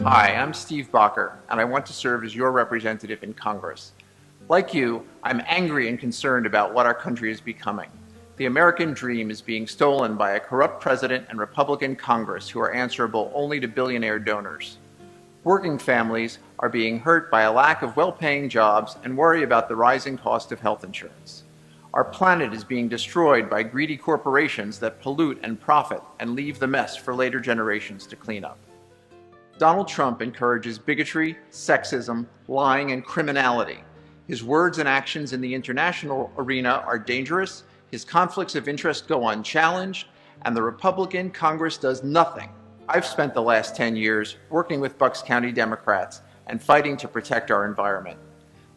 Hi, I'm Steve Bacher, and I want to serve as your representative in Congress. Like you, I'm angry and concerned about what our country is becoming. The American dream is being stolen by a corrupt president and Republican Congress who are answerable only to billionaire donors. Working families are being hurt by a lack of well-paying jobs and worry about the rising cost of health insurance. Our planet is being destroyed by greedy corporations that pollute and profit and leave the mess for later generations to clean up. Donald Trump encourages bigotry, sexism, lying, and criminality. His words and actions in the international arena are dangerous, his conflicts of interest go unchallenged, and the Republican Congress does nothing. I've spent the last 10 years working with Bucks County Democrats and fighting to protect our environment.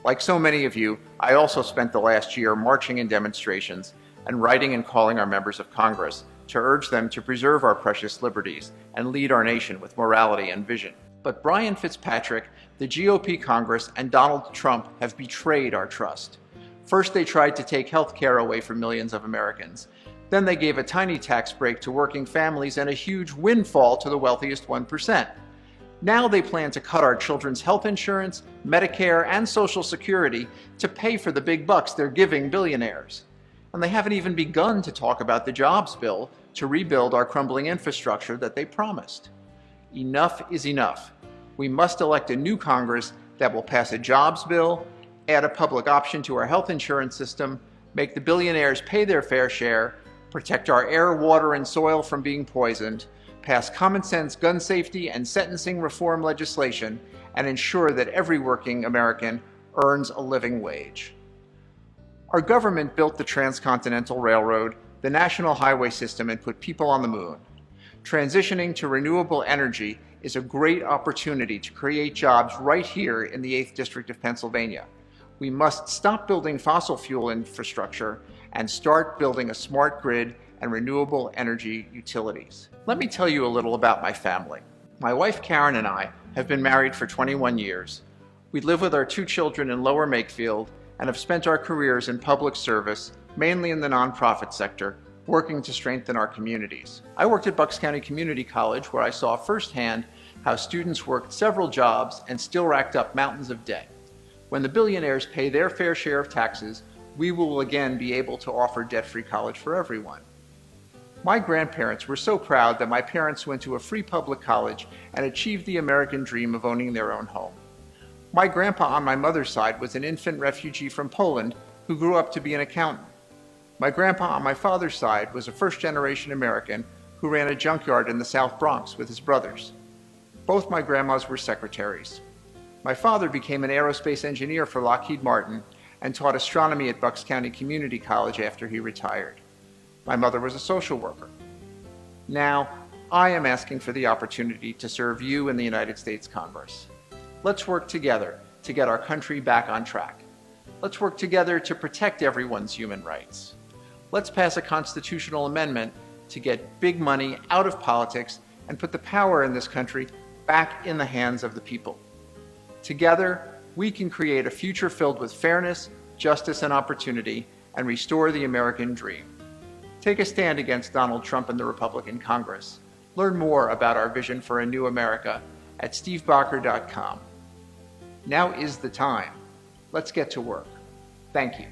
Like so many of you, I also spent the last year marching in demonstrations and writing and calling our members of Congress to urge them to preserve our precious liberties and lead our nation with morality and vision. But Brian Fitzpatrick, the GOP Congress, and Donald Trump have betrayed our trust. First, they tried to take health care away from millions of Americans. Then they gave a tiny tax break to working families and a huge windfall to the wealthiest 1%. Now they plan to cut our children's health insurance, Medicare, and Social Security to pay for the big bucks they're giving billionaires. And they haven't even begun to talk about the jobs bill to rebuild our crumbling infrastructure that they promised. Enough is enough. We must elect a new Congress that will pass a jobs bill, add a public option to our health insurance system, make the billionaires pay their fair share, protect our air, water, and soil from being poisoned, pass common sense gun safety and sentencing reform legislation, and ensure that every working American earns a living wage. Our government built the Transcontinental Railroad, the national highway system, and put people on the moon. Transitioning to renewable energy is a great opportunity to create jobs right here in the 8th District of Pennsylvania. We must stop building fossil fuel infrastructure and start building a smart grid and renewable energy utilities. Let me tell you a little about my family. My wife Karen and I have been married for 21 years. We live with our 2 children in Lower Makefield and have spent our careers in public service, mainly in the nonprofit sector, working to strengthen our communities. I worked at Bucks County Community College, where I saw firsthand how students worked several jobs and still racked up mountains of debt. When the billionaires pay their fair share of taxes, we will again be able to offer debt-free college for everyone. My grandparents were so proud that my parents went to a free public college and achieved the American dream of owning their own home. My grandpa on my mother's side was an infant refugee from Poland who grew up to be an accountant. My grandpa on my father's side was a first-generation American who ran a junkyard in the South Bronx with his brothers. Both my grandmas were secretaries. My father became an aerospace engineer for Lockheed Martin and taught astronomy at Bucks County Community College after he retired. My mother was a social worker. Now, I am asking for the opportunity to serve you in the United States Congress. Let's work together to get our country back on track. Let's work together to protect everyone's human rights. Let's pass a constitutional amendment to get big money out of politics and put the power in this country back in the hands of the people. Together, we can create a future filled with fairness, justice, and opportunity, and restore the American dream. Take a stand against Donald Trump and the Republican Congress. Learn more about our vision for a new America at stevebacher.com. Now is the time. Let's get to work. Thank you.